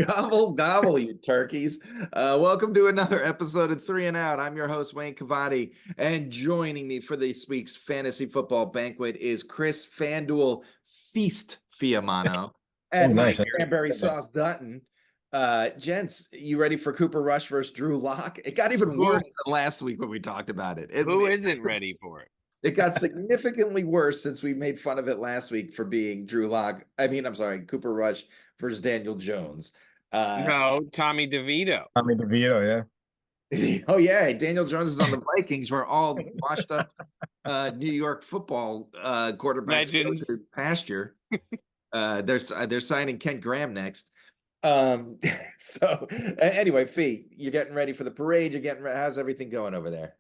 Gobble, gobble, you turkeys. Welcome to another episode of Three and Out. I'm your host, Wayne Cavati, and joining me for this week's fantasy football banquet is Chris FanDuel Feast Fiamano and nice. Mike Cranberry Sauce Dutton. Gents, you ready for Cooper Rush versus Drew Lock? It got even worse than last week when we talked about it. Who isn't ready for it? It got significantly worse since we made fun of it last week for being Cooper Rush versus Daniel Jones. No, Tommy DeVito. Tommy DeVito, yeah. Oh, yeah. Daniel Jones is on the Vikings. We're all washed up New York football quarterbacks pasture. They're signing Kent Graham next. So anyway, Fee, you're getting ready for the parade. How's everything going over there?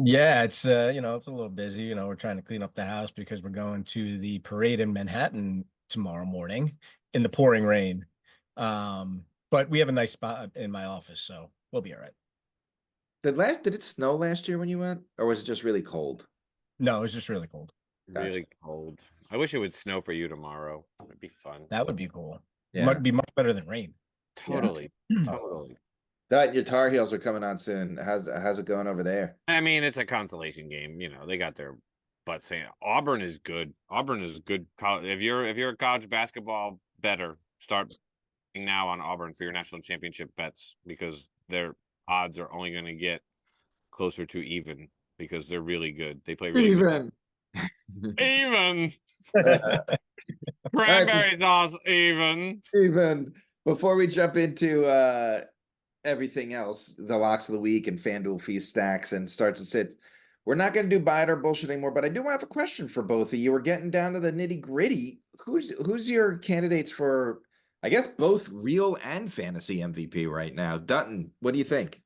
Yeah, it's it's a little busy. We're trying to clean up the house because we're going to the parade in Manhattan tomorrow morning in the pouring rain. But we have a nice spot in my office, so we'll be all right. Did it snow last year when you went, or was it just really cold? No, it was just really cold. Gotcha. Really cold. I wish it would snow for you tomorrow. It'd be fun. That would be cool. Yeah. It might be much better than rain. Totally. Yeah. Totally. Your Tar Heels are coming on soon. How's it going over there? I mean, it's a consolation game. They got their butts saying Auburn is good. Auburn is good. If you're a college basketball bettor, start now on Auburn for your national championship bets because their odds are only going to get closer to even because they're really good. They play really good. Even. Cranberry sauce, even. Before we jump into everything else, the locks of the week and FanDuel Fee stacks and starts and sits, we're not going to do buy it or bullshit anymore, but I do have a question for both of you. We're getting down to the nitty gritty. Who's your candidates for, I guess, both real and fantasy MVP right now? Dutton, what do you think?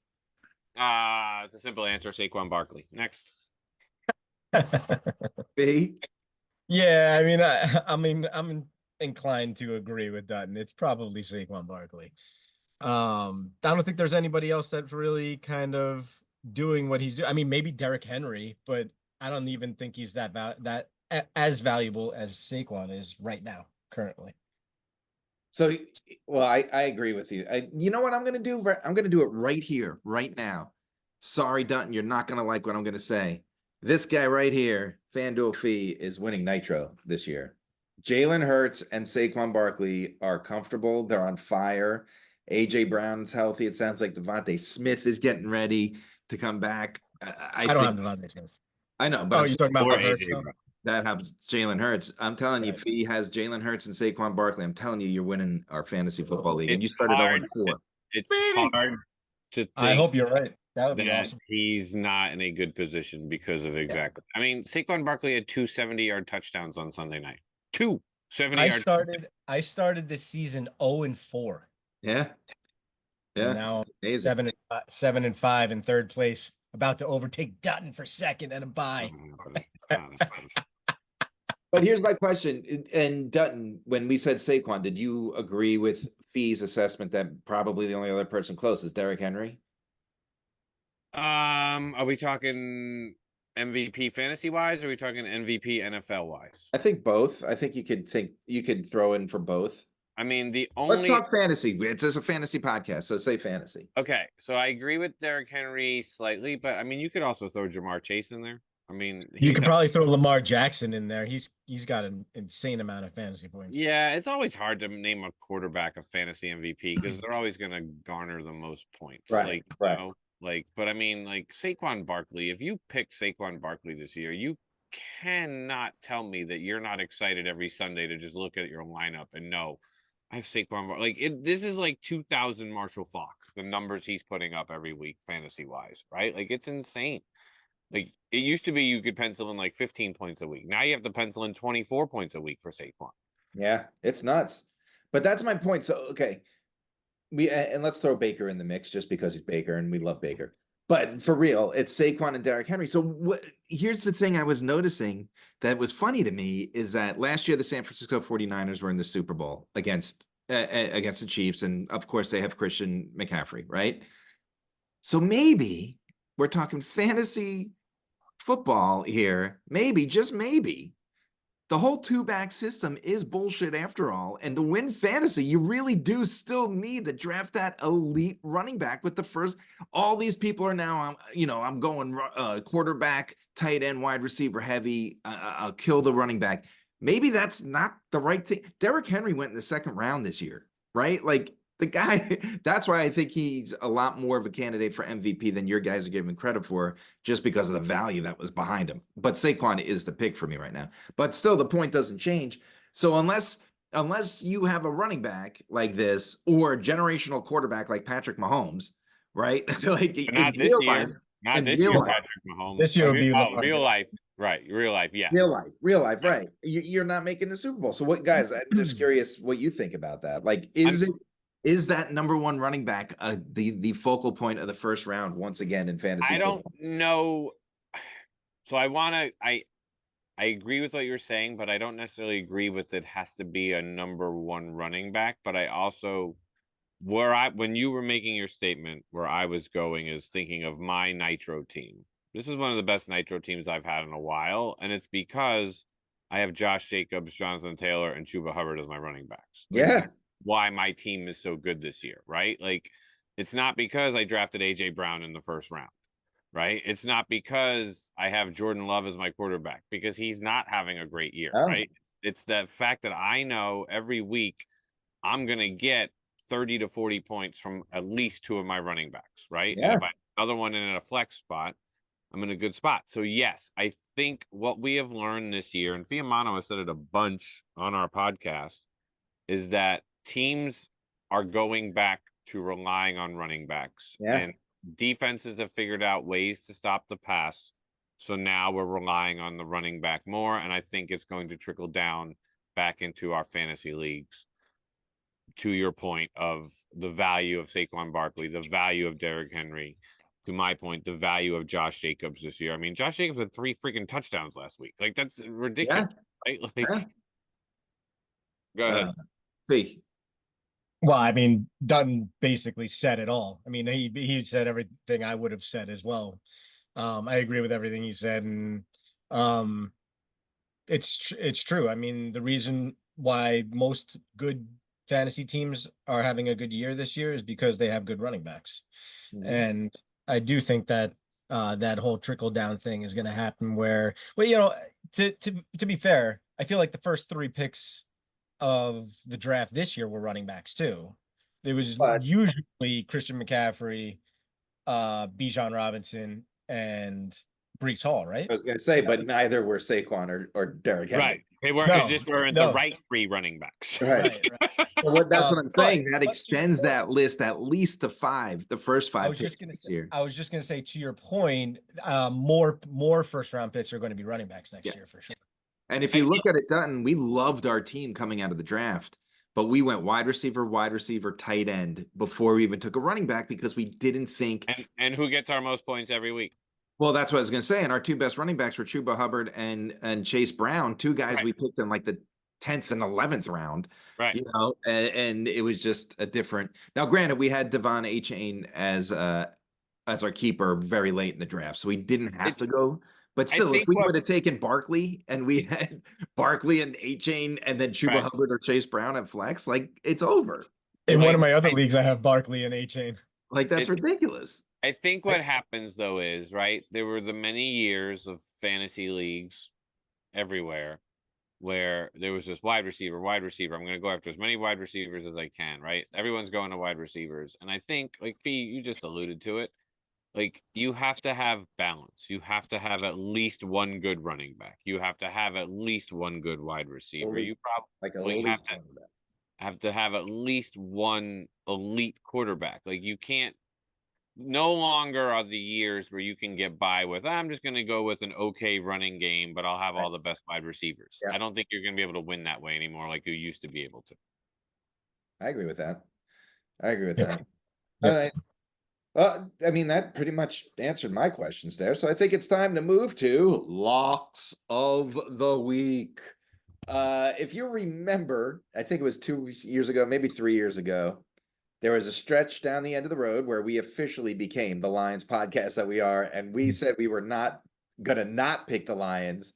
It's a simple answer. Saquon Barkley. Next. B? Yeah, I'm inclined to agree with Dutton. It's probably Saquon Barkley. I don't think there's anybody else that's really kind of doing what he's doing. I mean, maybe Derrick Henry, but I don't even think he's that as valuable as Saquon is right now, currently. So, well, I agree with you. You know what I'm going to do? I'm going to do it right here, right now. Sorry, Dutton, you're not going to like what I'm going to say. This guy right here, FanDuel Fee, is winning Nitro this year. Jalen Hurts and Saquon Barkley are comfortable. They're on fire. A.J. Brown's healthy. It sounds like Devontae Smith is getting ready to come back. I don't have Devontae Smith. I know, but you're talking about Hurts. That happens. Jalen Hurts. I'm telling you, if he has Jalen Hurts and Saquon Barkley, I'm telling you, you're winning our fantasy football league. And you started 0-4. It's hard to think. I hope you're right. That would be awesome. He's not in a good position because of exactly. Yeah. I mean, Saquon Barkley had 2 70-yard touchdowns on Sunday night. 2 70-yard. I started this season 0-4. Yeah. And now 7-5 in third place, about to overtake Dutton for second and a bye. But here's my question. And Dutton, when we said Saquon, did you agree with Fee's assessment that probably the only other person close is Derrick Henry? Are we talking MVP fantasy wise, or are we talking MVP NFL wise? I think both. I think you could throw in for both. I mean, let's talk fantasy. It's a fantasy podcast, so say fantasy. Okay, so I agree with Derrick Henry slightly, but I mean, you could also throw Jamar Chase in there. I mean, you could probably throw Lamar Jackson in there. He's got an insane amount of fantasy points. Yeah, it's always hard to name a quarterback a fantasy MVP because they're always going to garner the most points. Right. But I mean, like Saquon Barkley, if you pick Saquon Barkley this year, you cannot tell me that you're not excited every Sunday to just look at your lineup and know I have Saquon Barkley. This is like 2000 Marshall Faulk, the numbers he's putting up every week, fantasy wise, right? Like it's insane. Like it used to be you could pencil in like 15 points a week. Now you have to pencil in 24 points a week for Saquon. Yeah, it's nuts. But that's my point. So, okay. And let's throw Baker in the mix just because he's Baker and we love Baker. But for real, it's Saquon and Derrick Henry. So here's the thing I was noticing that was funny to me is that last year the San Francisco 49ers were in the Super Bowl against the Chiefs. And of course they have Christian McCaffrey, right? So maybe we're talking fantasy football here. Maybe, just maybe, the whole two-back system is bullshit after all. And to win fantasy, you really do still need to draft that elite running back with the first. All these people are now, I'm going quarterback, tight end, wide receiver heavy. I'll kill the running back. Maybe that's not the right thing. Derrick Henry went in the second round this year, right? Like the guy, that's why I think he's a lot more of a candidate for MVP than your guys are giving credit for, just because of the value that was behind him. But Saquon is the pick for me right now. But still, the point doesn't change. So unless you have a running back like this or a generational quarterback like Patrick Mahomes, right? Like But not in this real year. life, Not in this real year, life, Patrick Mahomes. This year would be real life. Right. Real life. Yes. real life, right? You're not making the Super Bowl. So what, guys? I'm just curious what you think about that. Like, is that number one running back the focal point of the first round once again in fantasy I don't football? know. So I agree with what you're saying, but I don't necessarily agree with it has to be a number one running back. But I also, when you were making your statement, where I was going is thinking of my Nitro team. This is one of the best Nitro teams I've had in a while, and it's because I have Josh Jacobs, Jonathan Taylor, and Chuba Hubbard as my running backs. Like, Yeah, why my team is so good this year, right? Like, it's not because I drafted AJ Brown in the first round, right? It's not because I have Jordan Love as my quarterback, because he's not having a great year, Oh. right? It's the fact that I know every week I'm going to get 30 to 40 points from at least two of my running backs, right? And Yeah. if I have another one in a flex spot, I'm in a good spot. So yes, I think what we have learned this year, and Fiamano has said it a bunch on our podcast, is that teams are going back to relying on running backs. Yeah. And defenses have figured out ways to stop the pass. So now we're relying on the running back more. And I think it's going to trickle down back into our fantasy leagues. To your point of the value of Saquon Barkley, the value of Derrick Henry, to my point, the value of Josh Jacobs this year. I mean, Josh Jacobs had 3 freaking touchdowns last week. Like, that's ridiculous, right? Like, Yeah. Go ahead. See, Well, I mean, Dutton basically said it all. I mean, he said everything I would have said as well. I agree with everything he said, and it's true. I mean, the reason why most good fantasy teams are having a good year this year is because they have good running backs. And I do think that that whole trickle down thing is going to happen where, well, to be fair, I feel like the first 3 picks of the draft this year were running backs too. There was But- usually Christian McCaffrey, Bijan Robinson, and Brees Hall, right? I was going to say, but neither were Saquon or Derrick Henry. Right. They were No, just were no. the right 3 running backs. Right. Right. So that's what I'm saying. That but extends that list at least to 5, the first 5 I was picks just gonna this say, year. to your point, more first round picks are going to be running backs next year for sure. And if you look at it, Dutton, we loved our team coming out of the draft, but we went wide receiver, tight end before we even took a running back because we didn't think. And who gets our most points every week? Well, that's what I was going to say. And our 2 best running backs were Chuba Hubbard and Chase Brown, 2 guys we picked in like the 10th and 11th round. Right. And it was just a different. Now, granted, we had Devon Achane as our keeper very late in the draft, so we didn't have to go. But still, if we would have taken Barkley and we had Barkley and Achane and then Chuba Hubbard or Chase Brown at flex, like it's over. In one of my other leagues, I have Barkley and Achane. Like that's ridiculous. I think what happens though is, right, there were the many years of fantasy leagues everywhere where there was this wide receiver. I'm going to go after as many wide receivers as I can, right? Everyone's going to wide receivers. And I think, like Fee, you just alluded to it, like you have to have balance. You have to have at least one good running back. You have to have at least one good wide receiver. You probably have to have at least one elite quarterback. Like you can't. No longer are the years where you can get by with, I'm just going to go with an okay running game, but I'll have all the best wide receivers. I don't think you're going to be able to win that way anymore like you used to be able to. I agree with that. All right. I mean, that pretty much answered my questions there. So I think it's time to move to locks of the week. If you remember, I think it was 2 years ago, maybe 3 years ago, there was a stretch down the end of the road where we officially became the Lions podcast that we are. And we said we were not going to not pick the Lions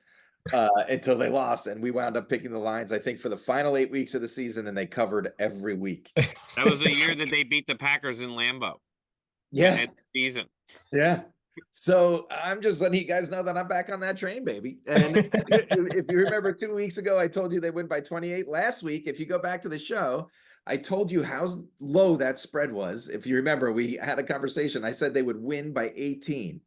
until they lost, and we wound up picking the Lions, I think, for the final 8 weeks of the season, and they covered every week. That was the year that they beat the Packers in Lambeau. Yeah, End of season. yeah. So I'm just letting you guys know that I'm back on that train, baby. And if you remember 2 weeks ago, I told you they win by 28. Last week, if you go back to the show, I told you how low that spread was. If you remember, we had a conversation. I said they would win by 18.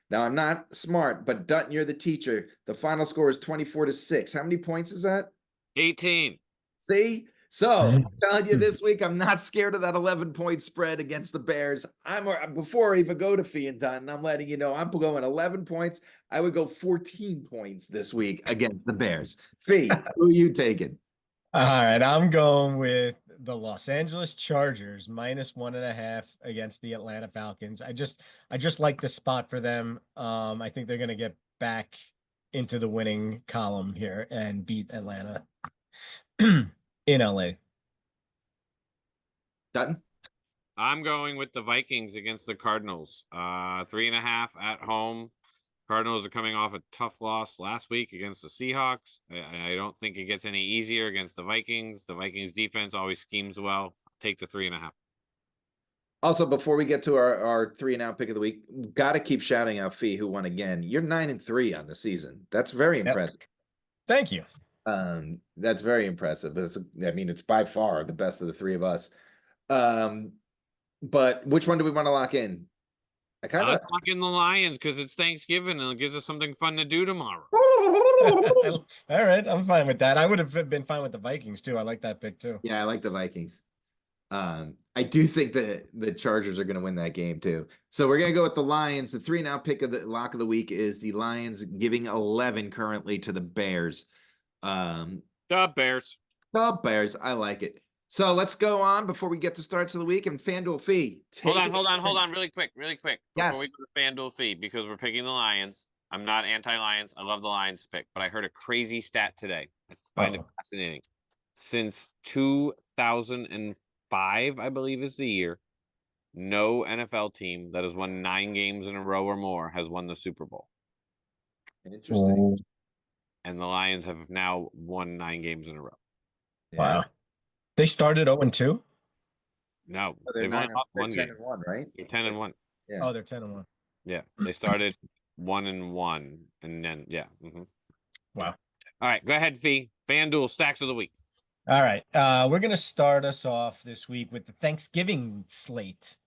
Now, I'm not smart, but Dutton, you're the teacher. The final score is 24-6. How many points is that? 18. See? So I'm telling you this week, I'm not scared of that 11-point spread against the Bears. Before I even go to Fee and Dutton, I'm letting you know I'm going 11 points. I would go 14 points this week against the Bears. Fee, who are you taking? All right, I'm going with the Los Angeles Chargers -1.5 against the Atlanta Falcons. I just like the spot for them. I think they're gonna get back into the winning column here and beat Atlanta in LA. Dutton? I'm going with the Vikings against the Cardinals. 3.5 at home. Cardinals are coming off a tough loss last week against the Seahawks. I don't think it gets any easier against the Vikings. The Vikings defense always schemes well. Take the 3.5. Also, before we get to our 3-and-out pick of the week, got to keep shouting out Fee, who won again. You're 9-3 on the season. That's very impressive. Thank you. That's very impressive. It's by far the best of the three of us. But which one do we want to lock in? Let's lock in the Lions because it's Thanksgiving and it gives us something fun to do tomorrow. All right, I'm fine with that. I would have been fine with the Vikings too. I like that pick too. Yeah, I like the Vikings. I do think that the Chargers are going to win that game too. So we're going to go with the Lions. The 3-and-out pick of the lock of the week is the Lions, giving 11 currently to the Bears. The Bears. The Bears. I like it. So let's go on before we get to starts of the week and FanDuel Fee. Hold on, really quick. Yes. Before we go to FanDuel Fee, because we're picking the Lions. I'm not anti-Lions. I love the Lions pick, but I heard a crazy stat today. I find it fascinating. Since 2005, I believe is the year, no NFL team that has won 9 games in a row or more has won the Super Bowl. Interesting. And the Lions have now won 9 games in a row. Yeah. Wow. They started 0-2? No, They're they've only lost 1 10 game. and 1, right? They're 10-1. Yeah. Oh, they're 10-1. Yeah, they started 1-1, and then Wow. All right, go ahead, Fee. FanDuel stacks of the week. All right. We're gonna start us off this week with the Thanksgiving slate.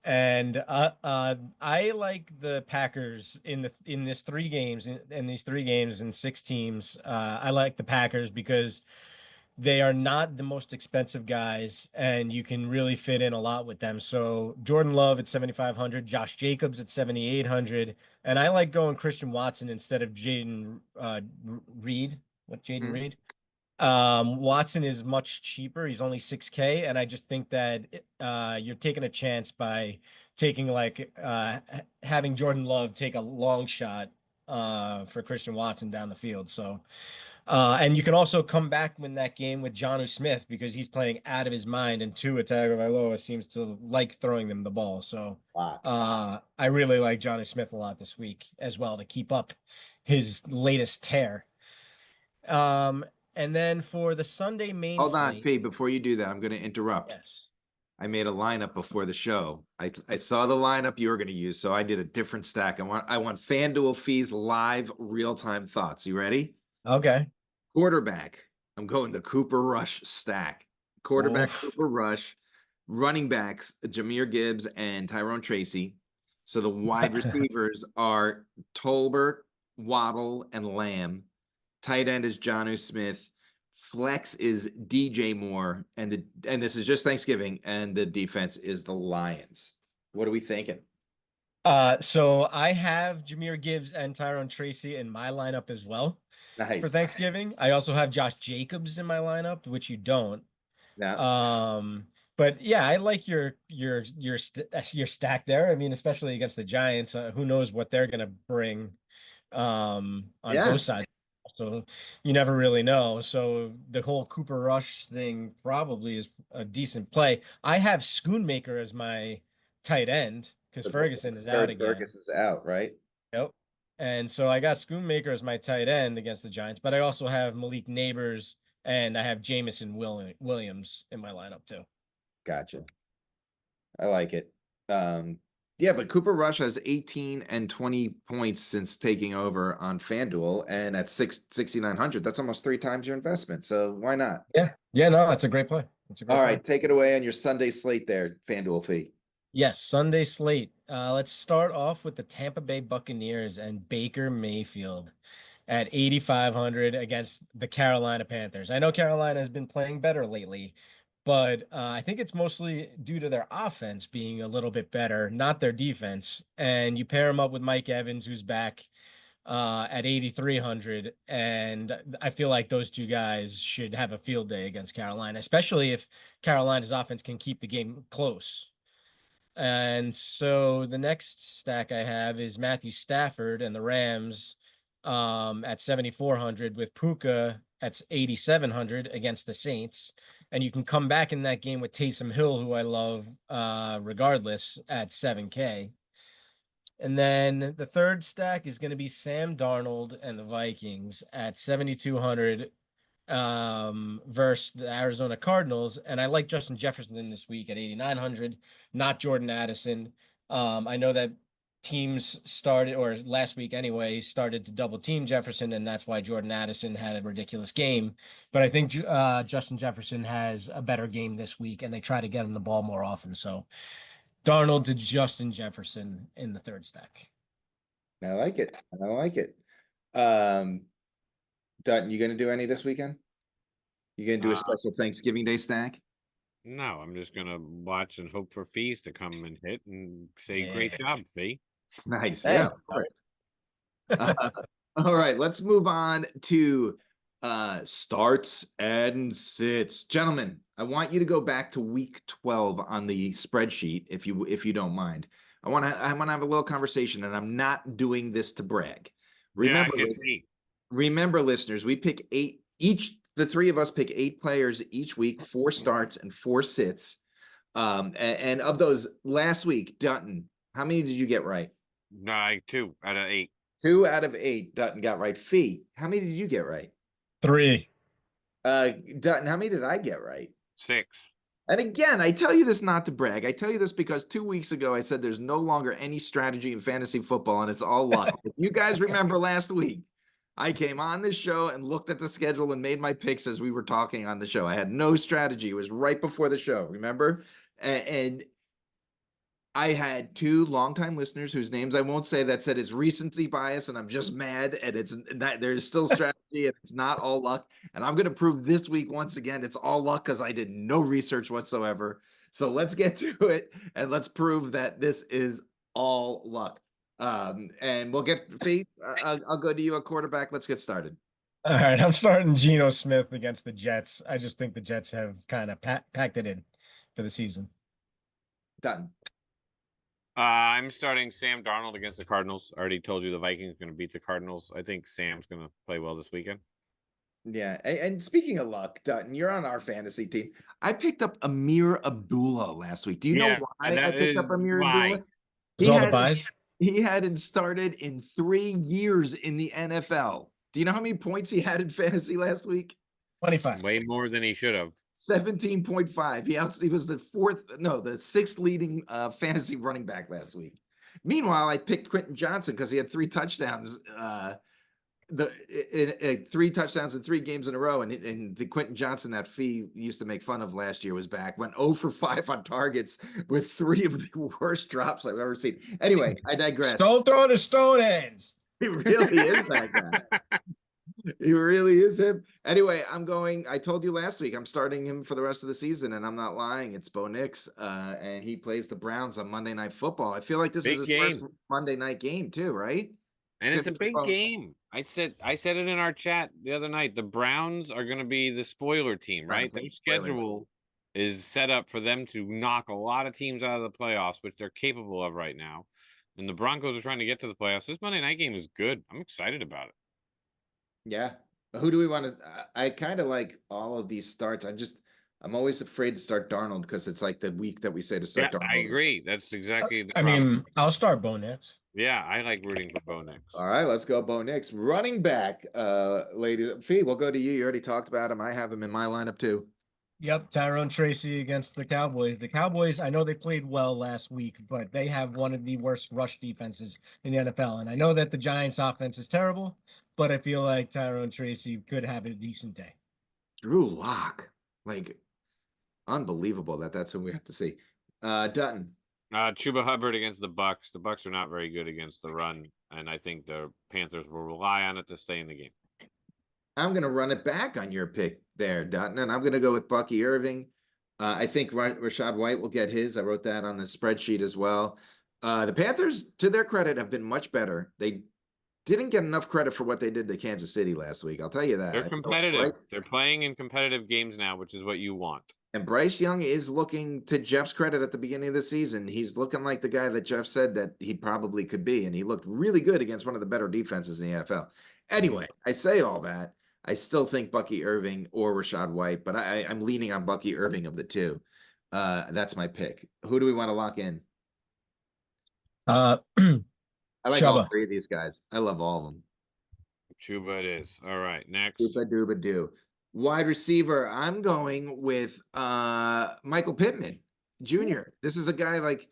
And I like the Packers in these 3 games and 6 teams. I like the Packers because they are not the most expensive guys, and you can really fit in a lot with them. So Jordan Love at 7,500, Josh Jacobs at 7,800, and I like going Christian Watson instead of Jaden Reed. Reed? Watson is much cheaper. He's only 6K, and I just think that you're taking a chance by taking having Jordan Love take a long shot for Christian Watson down the field. So. And you can also come back win that game with Jonnu Smith because he's playing out of his mind, and Tua Tagovailoa seems to like throwing them the ball. So I really like Jonnu Smith a lot this week as well to keep up his latest tear. And then for the Sunday main Hold on, slate, Pete, before you do that, I'm going to interrupt. yes. I made a lineup before the show. I saw the lineup you were going to use, so I did a different stack. I want FanDuel Fee's live real-time thoughts. You ready? Okay. Quarterback. I'm going the Cooper Rush stack. Quarterback Oof. Cooper Rush. Running backs Jahmyr Gibbs and Tyrone Tracy. So the wide receivers are Tolbert, Waddle, and Lamb. Tight end is Jonnu Smith. Flex is DJ Moore, and this is just Thanksgiving, and the defense is the Lions. What are we thinking? So I have Jahmyr Gibbs and Tyrone Tracy in my lineup as well. Nice. For Thanksgiving. I also have Josh Jacobs in my lineup, which you don't. Yeah. But yeah, I like your stack there. I mean, especially against the Giants, who knows what they're gonna bring on both sides. So you never really know. So the whole Cooper Rush thing probably is a decent play. I have Schoonmaker as my tight end because Ferguson is out again. Ferguson's out, right? Yep. And so I got Schoonmaker as my tight end against the Giants, but I also have Malik Neighbors and I have Jamison Williams in my lineup too. Gotcha. I like it. Yeah, but Cooper Rush has 18 and 20 points since taking over on FanDuel, and at 6,900, that's almost 3 times your investment. So why not? Yeah. Yeah, no, that's a great play. That's a great All play. right, take it away on your Sunday slate there, FanDuel Fee. Yes, Sunday slate. Let's start off with the Tampa Bay Buccaneers and Baker Mayfield at 8,500 against the Carolina Panthers. I know Carolina has been playing better lately, but I think it's mostly due to their offense being a little bit better, not their defense. And you pair him up with Mike Evans, who's back at 8,300, and I feel like those two guys should have a field day against Carolina, especially if Carolina's offense can keep the game close. And so the next stack I have is Matthew Stafford and the Rams at 7,400 with Puka at 8,700 against the Saints. And you can come back in that game with Taysom Hill, who I love regardless, at 7K. And then the third stack is going to be Sam Darnold and the Vikings at 7,200 versus the Arizona Cardinals. And I like Justin Jefferson this week at 8,900, not Jordan Addison. I know that teams started, or last week anyway, started to double team Jefferson, and that's why Jordan Addison had a ridiculous game. But I think Justin Jefferson has a better game this week, and they try to get him the ball more often. So Darnold to Justin Jefferson in the third stack. I like it. I like it. Dutton, you gonna do any this weekend? You gonna do a special Thanksgiving Day stack? No, I'm just gonna watch and hope for fees to come and hit and say, Yeah. "Great job, fee." Nice. Thanks. Yeah, of course. All right, let's move on to starts and sits. Gentlemen, I want you to go back to week 12 on the spreadsheet if you don't mind. I want to have a little conversation, and I'm not doing this to brag. Yeah, I Remember, can see. remember, listeners, we pick 8 each. The 3 of us pick 8 players each week, 4 starts and 4 sits. And of those last week, Dutton, how many did you get right? 2 out of 8. 2 out of 8 Dutton got right. Fee, how many did you get right? 3. Dutton, how many did I get right? 6. And again, I tell you this not to brag. I tell you this because 2 weeks ago I said there's no longer any strategy in fantasy football and it's all luck. If you guys remember last week, I came on this show and looked at the schedule and made my picks as we were talking on the show. I had no strategy. It was right before the show, remember? And I had 2 longtime listeners whose names I won't say that said it's recency bias and I'm just mad and it's that there's still strategy and it's not all luck. And I'm going to prove this week once again it's all luck because I did no research whatsoever. So let's get to it and let's prove that this is all luck. And we'll get Fee. I'll go to you a quarterback. Let's get started. All right, I'm starting Geno Smith against the Jets. I just think the Jets have kind of packed it in for the season. Done. I'm starting Sam Darnold against the Cardinals. I already told you the Vikings are going to beat the Cardinals. I think Sam's going to play well this weekend. Yeah, and speaking of luck, Dutton, you're on our fantasy team. I picked up Amir Abdullah last week. Do you know why I picked up Amir Abdullah? It's all the buys. He hadn't started in 3 years in the NFL. Do you know how many points he had in fantasy last week? 25. Way more than he should have. 17.5. He was the 6th leading fantasy running back last week. Meanwhile, I picked Quentin Johnson because he had 3 touchdowns. 3 touchdowns in 3 games in a row, and the Quentin Johnson that Fee used to make fun of last year was back. Went 0 for 5 on targets with 3 of the worst drops I've ever seen. Anyway, I digress. Don't throw the stone ends. He really is that guy. He really is him. Anyway, I told you last week, I'm starting him for the rest of the season, and I'm not lying. It's Bo Nix, and he plays the Browns on Monday Night Football. I feel like this is his first Monday night game too, right? And it's a big game. I said it in our chat the other night. The Browns are going to be the spoiler team, right? The schedule is set up for them to knock a lot of teams out of the playoffs, which they're capable of right now. And the Broncos are trying to get to the playoffs. This Monday night game is good. I'm excited about it. Yeah. Who do we want to? I kind of like all of these starts. I'm always afraid to start Darnold because it's like the week that we say to start Darnold. I agree. That's exactly the I problem. mean, I'll start Bo Nix. Yeah, I like rooting for Bo Nix. All right, let's go Bo Nix. Running back, ladies. Fee, we'll go to you. You already talked about him. I have him in my lineup too. Yep, Tyrone Tracy against the Cowboys. The Cowboys, I know they played well last week, but they have one of the worst rush defenses in the NFL. And I know that the Giants offense is terrible, but I feel like Tyrone Tracy could have a decent day. Drew Lock, like unbelievable that's who we have to see. Dutton. Chuba Hubbard against the Bucks. The Bucks are not very good against the run, and I think the Panthers will rely on it to stay in the game. I'm going to run it back on your pick there, Dutton, and I'm going to go with Bucky Irving. I think Rashad White will get his. I wrote that on the spreadsheet as well. The Panthers, to their credit, have been much better. They didn't get enough credit for what they did to Kansas City last week. I'll tell you that. They're competitive. They're playing in competitive games now, which is what you want. And Bryce Young is looking, to Jeff's credit at the beginning of the season, he's looking like the guy that Jeff said that he probably could be. And he looked really good against one of the better defenses in the NFL. Anyway, I say all that. I still think Bucky Irving or Rashad White, but I'm leaning on Bucky Irving of the two. That's my pick. Who do we want to lock in? Uh, I like all Chuba. three of these guys. I love all of them. Chuba it is. All right, next. Dooba doo. Wide receiver, I'm going with Michael Pittman Jr. This is a guy like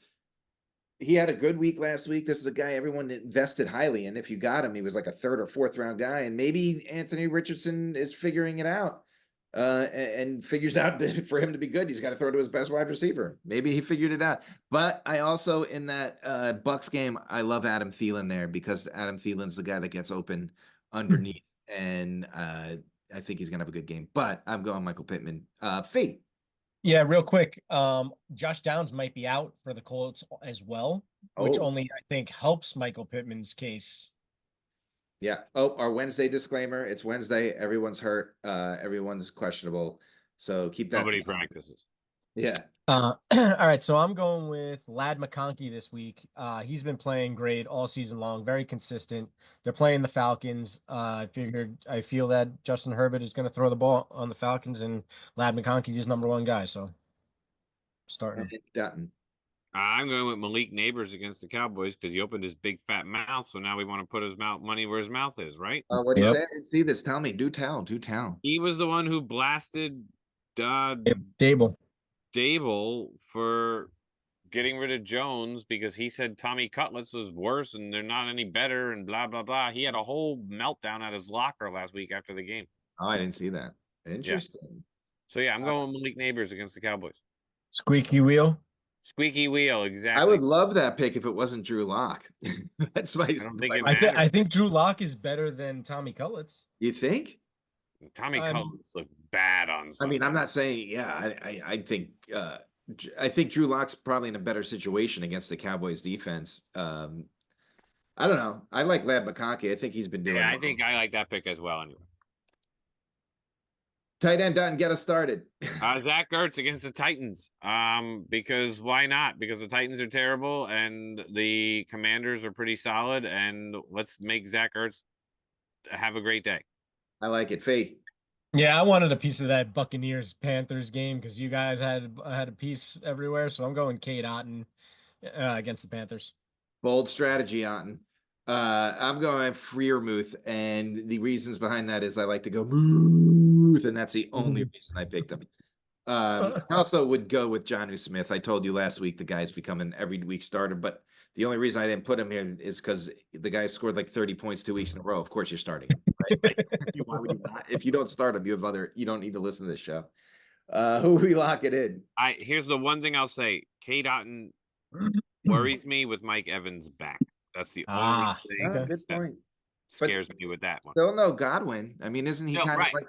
he had a good week last week. This is a guy everyone invested highly in. If you got him, he was like a third or fourth round guy. And maybe Anthony Richardson is figuring it out and figures out that for him to be good, he's got to throw to his best wide receiver. Maybe he figured it out. But I also, in that Bucks game, I love Adam Thielen there because Adam Thielen's the guy that gets open underneath. And I think he's going to have a good game. But I'm going Michael Pittman. Fee. Yeah, real quick. Josh Downs might be out for the Colts as well, which only I think helps Michael Pittman's case. Yeah. Oh, our Wednesday disclaimer. It's Wednesday. Everyone's hurt. Everyone's questionable. So keep that. Nobody practices. Yeah. All right. So I'm going with Lad McConkey this week. He's been playing great all season long, very consistent. They're playing the Falcons. I feel that Justin Herbert is going to throw the ball on the Falcons, and Lad McConkey is number one guy. So starting him. Dutton. I'm going with Malik Neighbors against the Cowboys because he opened his big fat mouth. So now we want to put his money where his mouth is, right? What do you say? I didn't see this. Tell me. Do tell. He was the one who blasted Dable for getting rid of Jones because he said Tommy Cutlets was worse and they're not any better and blah, blah, blah. He had a whole meltdown at his locker last week after the game. Oh, I didn't see that. Interesting. Yeah. So, yeah, I'm going with Malik Neighbors against the Cowboys. Squeaky wheel. Squeaky wheel, exactly. I would love that pick if it wasn't Drew Lock. That's my. I think Drew Lock is better than Tommy Cutlets. You think? Tommy Cutlets look bad on Sunday. I mean, I'm not saying. Yeah, I think Drew Lock's probably in a better situation against the Cowboys defense. I don't know. I like Lad McConkey. I think he's been doing. Yeah, I think I like that pick as well. Anyway. Tight end done. Get us started. Zach Ertz against the Titans. Because why not? Because the Titans are terrible and the Commanders are pretty solid. And let's make Zach Ertz have a great day. I like it, Faith. Yeah, I wanted a piece of that Buccaneers Panthers game because you guys had a piece everywhere. So I'm going Cade Otton against the Panthers. Bold strategy, Otton. I'm going Freiermuth, and the reasons behind that is I like to go Muth, and that's the only reason I picked him. I also would go with Jonnu Smith. I told you last week the guy's becoming every week starter, but the only reason I didn't put him here is because the guy scored like 30 points 2 weeks in a row. Of course, you're starting him, right? Why would you not? If you don't start him, you don't need to listen to this show. Who we lock it in? Here's the one thing I'll say: Cade Otton worries me with Mike Evans back. That's the only thing good point. Scares me with that one. Still no Godwin. I mean, isn't he kind of like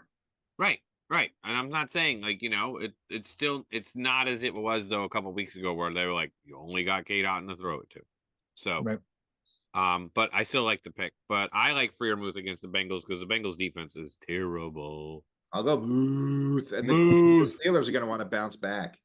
right? And I'm not saying like it's not as it was though a couple weeks ago where they were like you only got Cade Otton to throw it to. So, but I still like the pick. But I like Freiermuth against the Bengals because the Bengals defense is terrible. I'll go Muth. And the Steelers are going to want to bounce back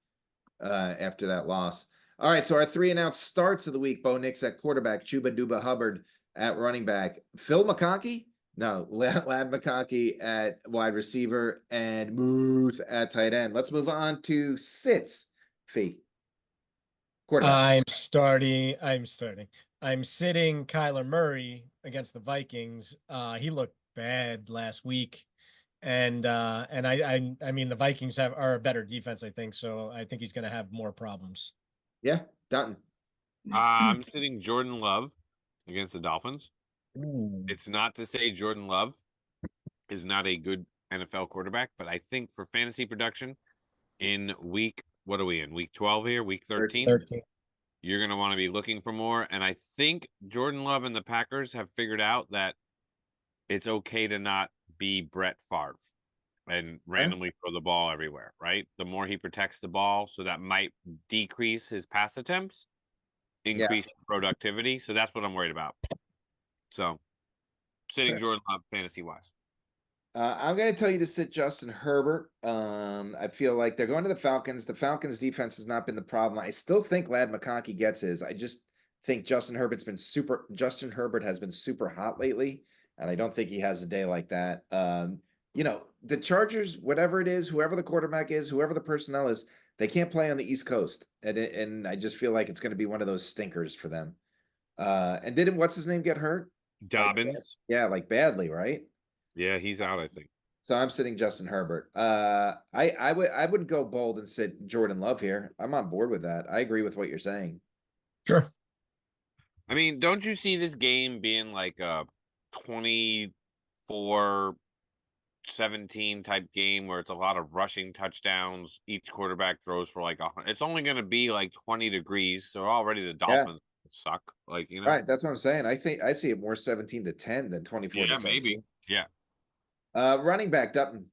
after that loss. All right, so our 3 announced starts of the week: Bo Nix at quarterback, Chuba Duba Hubbard at running back, Phil McConkey, Lad McConkey at wide receiver, and Muth at tight end. Let's move on to sits. Fee. Quarterback. I'm starting. I'm sitting Kyler Murray against the Vikings. He looked bad last week. And I mean the Vikings are a better defense, I think. So I think he's gonna have more problems. Yeah, Dutton. I'm sitting Jordan Love against the Dolphins. Ooh. It's not to say Jordan Love is not a good NFL quarterback, but I think for fantasy production in what are we in? Week 12 here, week 13? 13. You're going to want to be looking for more. And I think Jordan Love and the Packers have figured out that it's okay to not be Brett Favre and randomly throw the ball everywhere, right? The more he protects the ball, so that might decrease his pass attempts, increase productivity. So that's what I'm worried about. So sitting Jordan Love fantasy wise. I'm going to tell you to sit Justin Herbert. I feel like they're going to the Falcons. The Falcons defense has not been the problem. I still think Lad McConkey gets his. I just think Justin Herbert has been super hot lately, and I don't think he has a day like that. The Chargers, whatever it is, whoever the quarterback is, whoever the personnel is, they can't play on the East Coast, and I just feel like it's going to be one of those stinkers for them. And didn't what's his name get hurt? Dobbins. Like badly, right? Yeah, he's out, I think. So I'm sitting Justin Herbert. I would go bold and sit Jordan Love here. I'm on board with that. I agree with what you're saying. Sure. I mean, don't you see this game being like a 24-17 type game where it's a lot of rushing touchdowns? Each quarterback throws for like it's only going to be like 20 degrees, so already the Dolphins suck. Like, Right, that's what I'm saying. I think I see it more 17-10 than 24 yeah, to 10. maybe. Yeah. Running back, Dutton.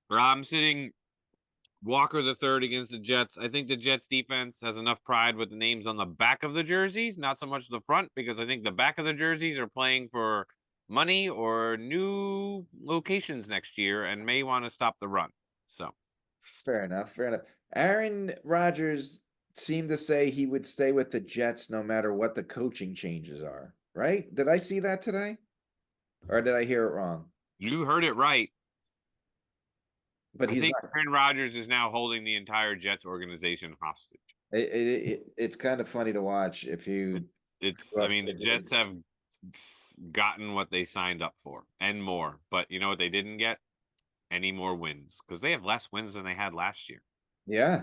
I'm sitting Walker the third against the Jets. I think the Jets defense has enough pride with the names on the back of the jerseys, not so much the front, because I think the back of the jerseys are playing for money or new locations next year and may want to stop the run. So Fair enough. Aaron Rodgers seemed to say he would stay with the Jets no matter what the coaching changes are. Right? Did I see that today? Or did I hear it wrong? you heard it right. But I he's think not. Aaron Rodgers is now holding the entire Jets organization hostage. It's kind of funny to watch if you. I mean, the Jets have gotten what they signed up for and more, but you know what they didn't get? Any more wins because they have less wins than they had last year. Yeah.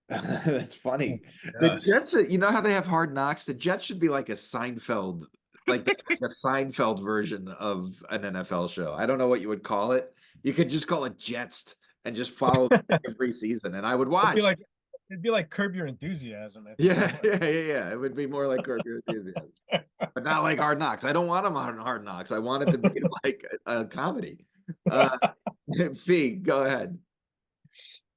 That's funny. Yeah. The Jets, you know how they have Hard Knocks? The Jets should be like a Seinfeld, like a Seinfeld version of an NFL show. I don't know what you would call it. You could just call it Jets and just follow every season, and I would watch. It'd be like Curb Your Enthusiasm. Yeah. It would be more like Curb Your Enthusiasm, but not like Hard Knocks. I don't want them on Hard Knocks. I want it to be like a comedy. Fee, go ahead.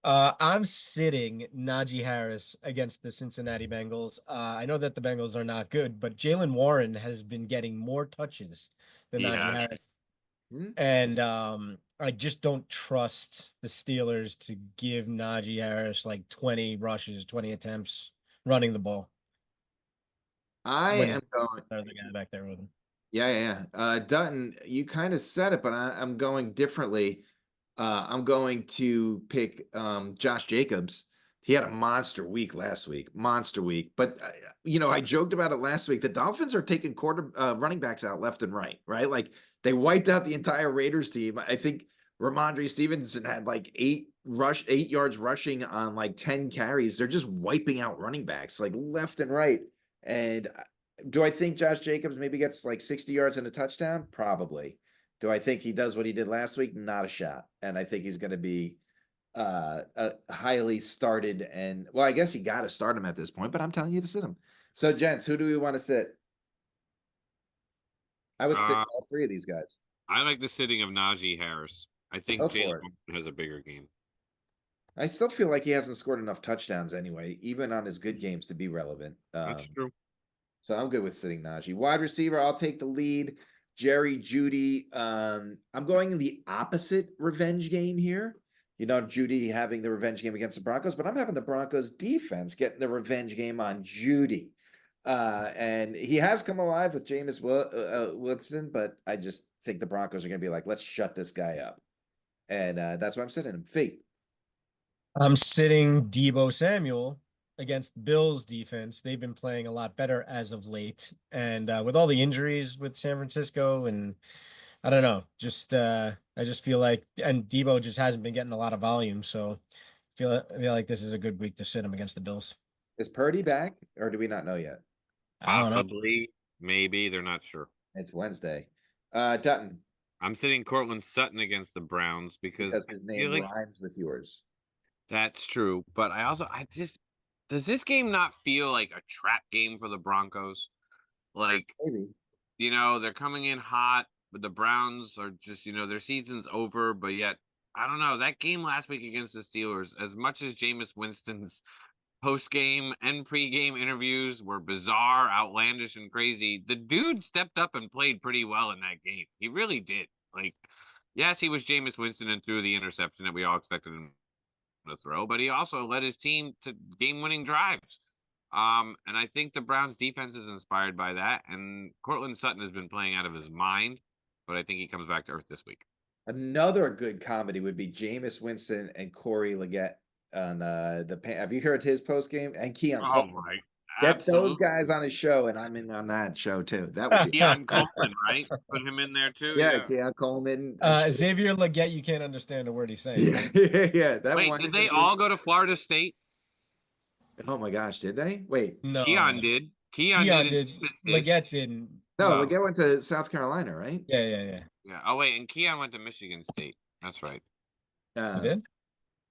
I'm sitting Najee Harris against the Cincinnati Bengals. I know that the Bengals are not good, but Jalen Warren has been getting more touches than Najee Harris. And I just don't trust the Steelers to give Najee Harris like 20 rushes, 20 attempts running the ball. I am going. The guy back there with him. Yeah. Dutton, you kind of said it, but I'm going differently. I'm going to pick Josh Jacobs. He had a monster week last week, But I joked about it last week. The Dolphins are taking running backs out left and right? Like they wiped out the entire Raiders team. I think Ramondre Stevenson had like 8 yards rushing on like 10 carries. They're just wiping out running backs like left and right. And do I think Josh Jacobs maybe gets like 60 yards and a touchdown? Probably. Do I think he does what he did last week? Not a shot. And I think he's going to be highly started. And well, I guess you got to start him at this point, but I'm telling you to sit him. So, gents, who do we want to sit? I would sit all 3 of these guys. I like the sitting of Najee Harris. I think Jalen has a bigger game. I still feel like he hasn't scored enough touchdowns anyway, even on his good games to be relevant. That's true. So I'm good with sitting Najee. Wide receiver, I'll take the lead. Jerry Jeudy. I'm going in the opposite revenge game here. Jeudy having the revenge game against the Broncos, but I'm having the Broncos defense getting the revenge game on Jeudy. And he has come alive with Jameis Winston, but I just think the Broncos are going to be like, let's shut this guy up. And that's why I'm sitting him. Fee. I'm sitting Deebo Samuel against the Bills defense. They've been playing a lot better as of late. And with all the injuries with San Francisco, and I don't know, I just feel like, and Debo just hasn't been getting a lot of volume. So I feel like this is a good week to sit him against the Bills. Is Purdy back, or do we not know yet? I don't know. Possibly, maybe, they're not sure. It's Wednesday. Dutton, I'm sitting Cortland Sutton against the Browns because his I feel name like rhymes with yours. that's true. But does this game not feel like a trap game for the Broncos? Like, Maybe. they're coming in hot, but the Browns are just, their season's over, but yet, I don't know, that game last week against the Steelers, as much as Jameis Winston's post-game and pre-game interviews were bizarre, outlandish, and crazy, the dude stepped up and played pretty well in that game. He really did. Like, yes, he was Jameis Winston and threw the interception that we all expected him to throw, but he also led his team to game-winning drives. And I think the Browns defense is inspired by that. And Cortland Sutton has been playing out of his mind, but I think he comes back to earth this week. Another good comedy would be Jameis Winston and Corey Leggett on have you heard his post game? And Keon Coleman. my! Get Absolutely. those guys on his show, and I'm in on that show too. That would be Keon Coleman, right? Put him in there too. yeah, Keon Coleman. Xavier Leggett, you can't understand a word he's saying. Yeah. That Wait, one. did they all go to Florida State? Oh my gosh, did they? Wait, No. Keon did. Keon did. Leggett didn't. no, No. Leggett went to South Carolina, right? Yeah. Yeah. Oh wait, and Keon went to Michigan State. That's right. He did?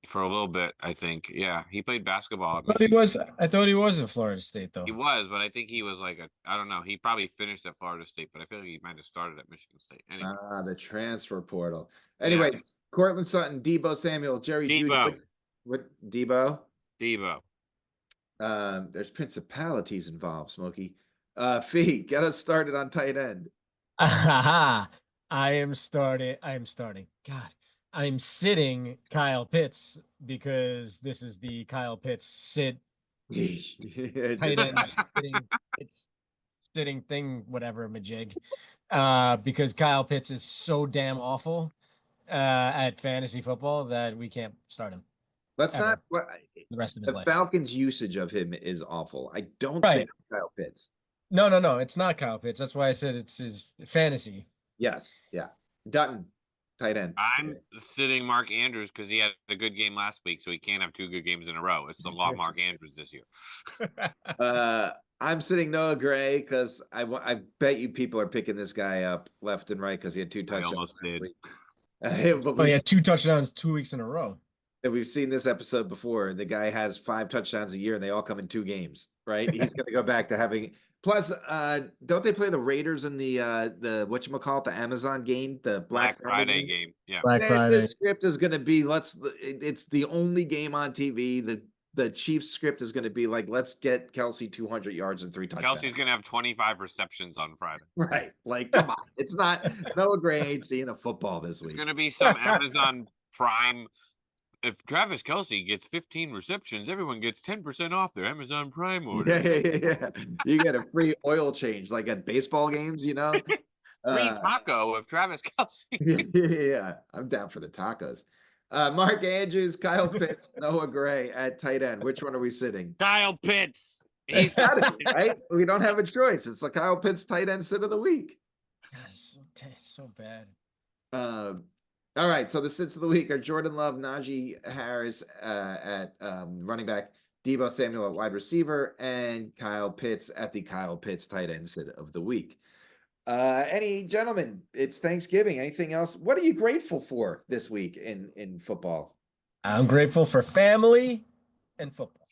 For a little bit, I think. Yeah, he played basketball at I Michigan. thought he was in Florida State though. He was, but I think he was like I don't know. He probably finished at Florida State, but I feel like he might have started at Michigan State. Anyway. The transfer portal. Anyways, Cortland Sutton, Debo Samuel, Jerry Debo. Jeudy. What Debo? Debo. There's principalities involved, Smokey. Fee, get us started on tight end. I am starting. God, I'm sitting Kyle Pitts because this is the Kyle Pitts sit tight end sitting thing, whatever, majig. Because Kyle Pitts is so damn awful at fantasy football that we can't start him. Let's Ever. not. The rest of his The life. Falcons' usage of him is awful. I don't Right. think it's Kyle Pitts. No. It's not Kyle Pitts. That's why I said it's his fantasy. Yes. Yeah. Dutton, tight end. I'm sitting Mark Andrews because he had a good game last week, so he can't have two good games in a row. It's the law of Mark Andrews this year. I'm sitting Noah Gray because I bet you people are picking this guy up left and right because he had 2 touchdowns almost last did. week. But he had 2 touchdowns 2 weeks in a row. And we've seen this episode before. The guy has 5 touchdowns a year, and they all come in 2 games, right? He's going to go back to having. Plus, don't they play the Raiders in the whatchamacallit, the Amazon game, the Black Friday game? Yeah. Black Friday. The script is going to be it's the only game on TV. The Chiefs script is going to be like, let's get Kelsey 200 yards and 3 touchdowns. Kelsey's going to have 25 receptions on Friday. Right. Like, come on. It's not Noah Gray ain't seeing a football this week. It's going to be some Amazon Prime. If Travis Kelsey gets 15 receptions, everyone gets 10% off their Amazon Prime order. Yeah. You get a free oil change, like at baseball games, you know? Free taco of Travis Kelsey. Yeah, I'm down for the tacos. Mark Andrews, Kyle Pitts, Noah Gray at tight end. Which one are we sitting? Kyle Pitts. He's got it, right? We don't have a choice. It's the Kyle Pitts tight end sit of the week. God, so bad. All right, so the sits of the week are Jordan Love, Najee Harris at running back, Debo Samuel at wide receiver, and Kyle Pitts at the Kyle Pitts tight end sit of the week. Any gentlemen, it's Thanksgiving. Anything else? What are you grateful for this week in football? I'm grateful for family and football.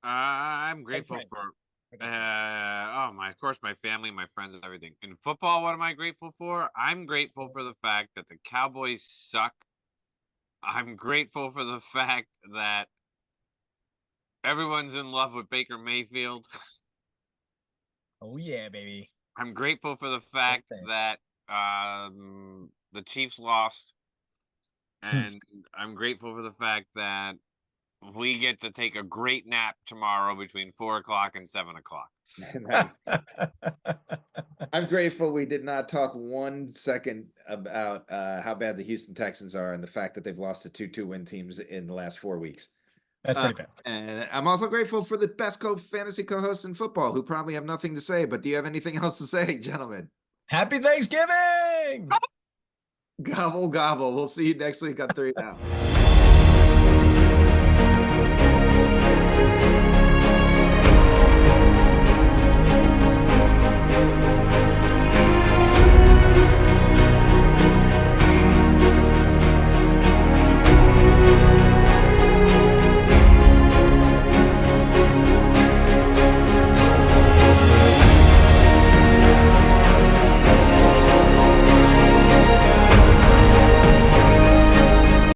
I'm grateful for of course, my family, my friends, and everything. In football, what am I grateful for? I'm grateful for the fact that the Cowboys suck. I'm grateful for the fact that everyone's in love with Baker Mayfield. Oh yeah, baby. I'm grateful for the fact that the Chiefs lost. And I'm grateful for the fact that we get to take a great nap tomorrow between 4 o'clock and 7 o'clock. Nice. I'm grateful we did not talk 1 second about how bad the Houston Texans are and the fact that they've lost to 2 2-win teams in the last 4 weeks. That's pretty bad. And I'm also grateful for the best fantasy co-hosts in football who probably have nothing to say. But do you have anything else to say, gentlemen? Happy Thanksgiving! Gobble, gobble. We'll see you next week on 3 Now.